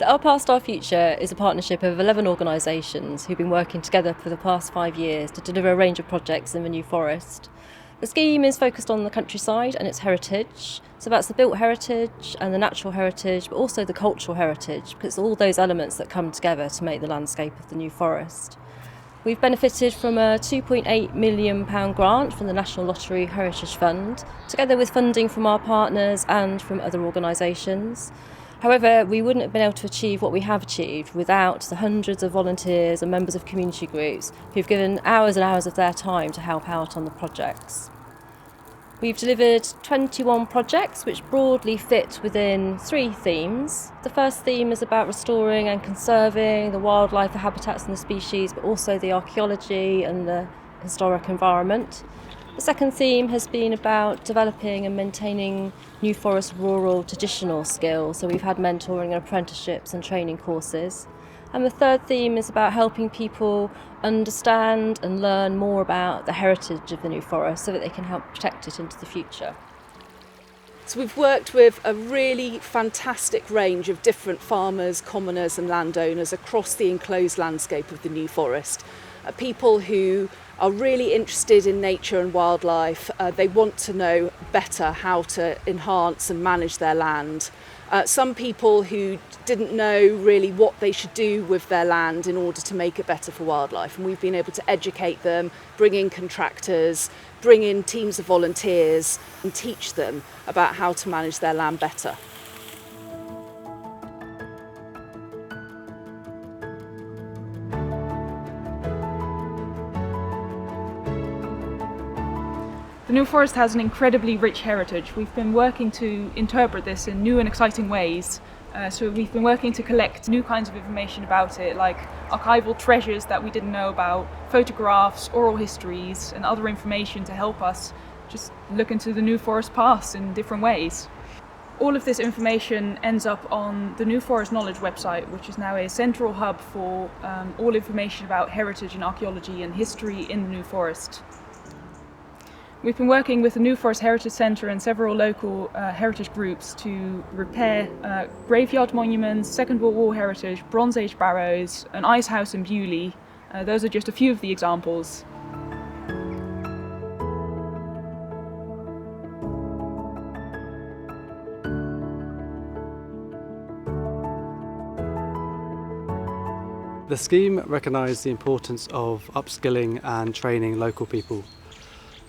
Our Past, Our Future is a partnership of 11 organisations who've been working together for the past 5 years to deliver a range of projects in the New Forest. The scheme is focused on the countryside and its heritage, so that's the built heritage and the natural heritage, but also the cultural heritage, because it's all those elements that come together to make the landscape of the New Forest. We've benefited from a £2.8 million grant from the National Lottery Heritage Fund, together with funding from our partners and from other organisations. However, we wouldn't have been able to achieve what we have achieved without the hundreds of volunteers and members of community groups who've given hours and hours of their time to help out on the projects. We've delivered 21 projects which broadly fit within 3 themes. The first theme is about restoring and conserving the wildlife, the habitats and the species, but also the archaeology and the historic environment. The second theme has been about developing and maintaining New Forest rural traditional skills, so we've had mentoring and apprenticeships and training courses. And the third theme is about helping people understand and learn more about the heritage of the New Forest so that they can help protect it into the future. So we've worked with a really fantastic range of different farmers, commoners and landowners across the enclosed landscape of the New Forest. People who are really interested in nature and wildlife. They want to know better how to enhance and manage their land. Some people who didn't know really what they should do with their land in order to make it better for wildlife, and we've been able to educate them, bring in contractors, bring in teams of volunteers and teach them about how to manage their land better. The New Forest has an incredibly rich heritage. We've been working to interpret this in new and exciting ways. So we've been working to collect new kinds of information about it, like archival treasures that we didn't know about, photographs, oral histories, and other information to help us just look into the New Forest past in different ways. All of this information ends up on the New Forest Knowledge website, which is now a central hub for all information about heritage and archaeology and history in the New Forest. We've been working with the New Forest Heritage Centre and several local heritage groups to repair graveyard monuments, Second World War heritage, Bronze Age barrows, an ice house in Bewley. Those are just a few of the examples. The scheme recognised the importance of upskilling and training local people.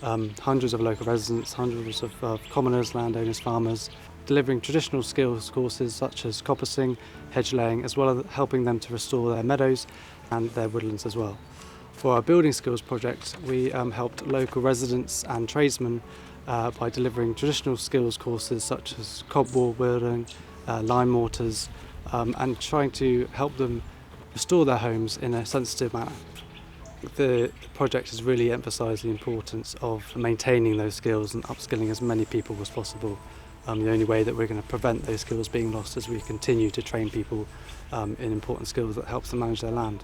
Hundreds of local residents, hundreds of commoners, landowners, farmers, delivering traditional skills courses such as coppicing, hedge laying, as well as helping them to restore their meadows and their woodlands as well. For our building skills project, we helped local residents and tradesmen by delivering traditional skills courses such as cob wall building, lime mortars, and trying to help them restore their homes in a sensitive manner. The project has really emphasised the importance of maintaining those skills and upskilling as many people as possible. The only way that we're going to prevent those skills being lost is we continue to train people in important skills that helps them manage their land.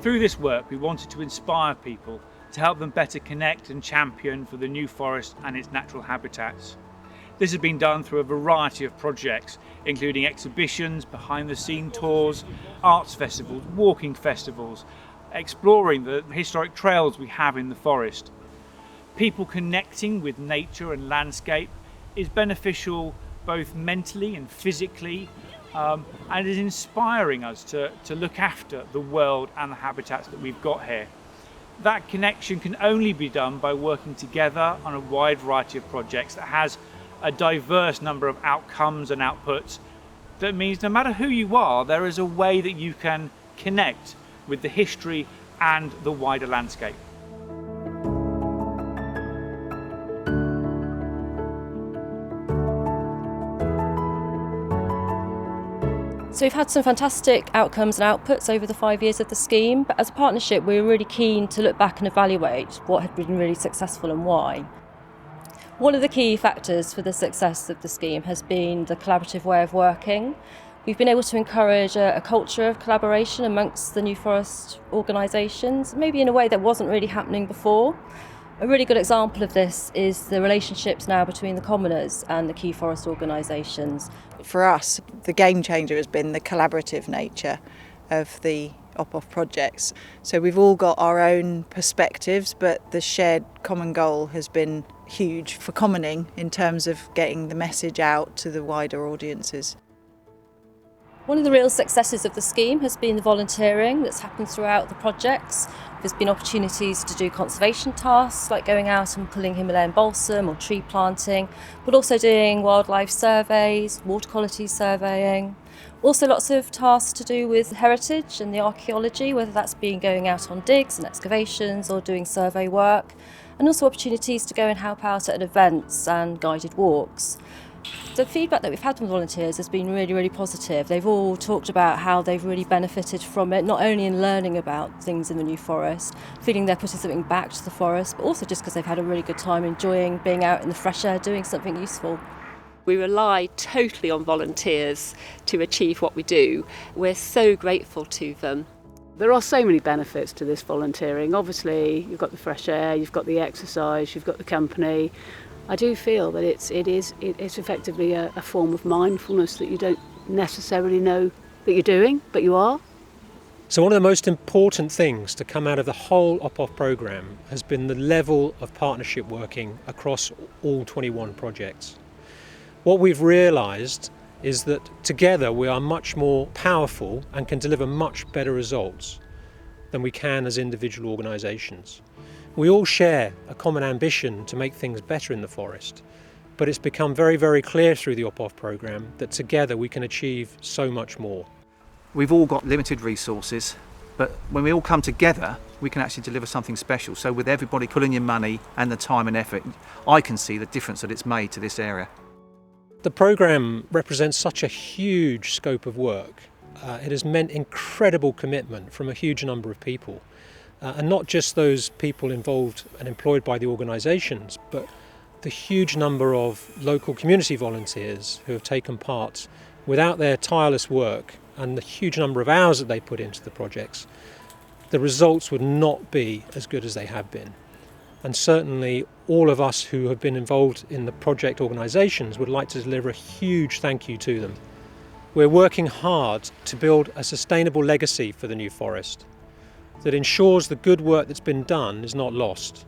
Through this work, we wanted to inspire people to help them better connect and champion for the New Forest and its natural habitats. This has been done through a variety of projects, including exhibitions, behind-the-scene tours, arts festivals, walking festivals, exploring the historic trails we have in the forest. People connecting with nature and landscape is beneficial both mentally and physically, and is inspiring us to look after the world and the habitats that we've got here. That connection can only be done by working together on a wide variety of projects that has a diverse number of outcomes and outputs. That means no matter who you are, there is a way that you can connect with the history and the wider landscape. So we've had some fantastic outcomes and outputs over the 5 years of the scheme, but as a partnership we're really keen to look back and evaluate what had been really successful and why. One of the key factors for the success of the scheme has been the collaborative way of working. We've been able to encourage a culture of collaboration amongst the New Forest organisations, maybe in a way that wasn't really happening before. A really good example of this is the relationships now between the commoners and the key forest organisations. For us, the game changer has been the collaborative nature of the op-off projects. So we've all got our own perspectives, but the shared common goal has been huge for commoning in terms of getting the message out to the wider audiences. One of the real successes of the scheme has been the volunteering that's happened throughout the projects. There's been opportunities to do conservation tasks like going out and pulling Himalayan balsam or tree planting, but also doing wildlife surveys, water quality surveying. Also lots of tasks to do with heritage and the archaeology, whether that's been going out on digs and excavations or doing survey work, and also opportunities to go and help out at events and guided walks. The feedback that we've had from volunteers has been really, really positive. They've all talked about how they've really benefited from it, not only in learning about things in the New Forest, feeling they're putting something back to the forest, but also just because they've had a really good time enjoying being out in the fresh air, doing something useful. We rely totally on volunteers to achieve what we do. We're so grateful to them. There are so many benefits to this volunteering. Obviously, you've got the fresh air, you've got the exercise, you've got the company. I do feel that it's effectively a form of mindfulness that you don't necessarily know that you're doing, but you are. So one of the most important things to come out of the whole op-off programme has been the level of partnership working across all 21 projects. What we've realised is that together we are much more powerful and can deliver much better results than we can as individual organisations. We all share a common ambition to make things better in the forest, but it's become very, very clear through the op-off programme that together we can achieve so much more. We've all got limited resources, but when we all come together, we can actually deliver something special. So with everybody pulling in money and the time and effort, I can see the difference that it's made to this area. The programme represents such a huge scope of work. It has meant incredible commitment from a huge number of people. And not just those people involved and employed by the organisations, but the huge number of local community volunteers who have taken part. Without their tireless work and the huge number of hours that they put into the projects, the results would not be as good as they have been. And certainly all of us who have been involved in the project organisations would like to deliver a huge thank you to them. We're working hard to build a sustainable legacy for the New Forest that ensures the good work that's been done is not lost.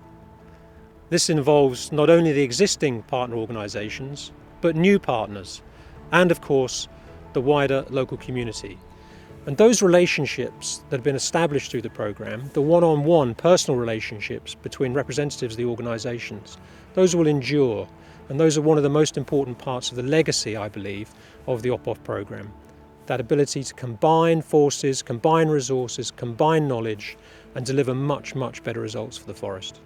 This involves not only the existing partner organisations, but new partners, and of course, the wider local community. And those relationships that have been established through the programme, the one-on-one personal relationships between representatives of the organisations, those will endure, and those are one of the most important parts of the legacy, I believe, of the op-off programme. That ability to combine forces, combine resources, combine knowledge and deliver much, much better results for the forest.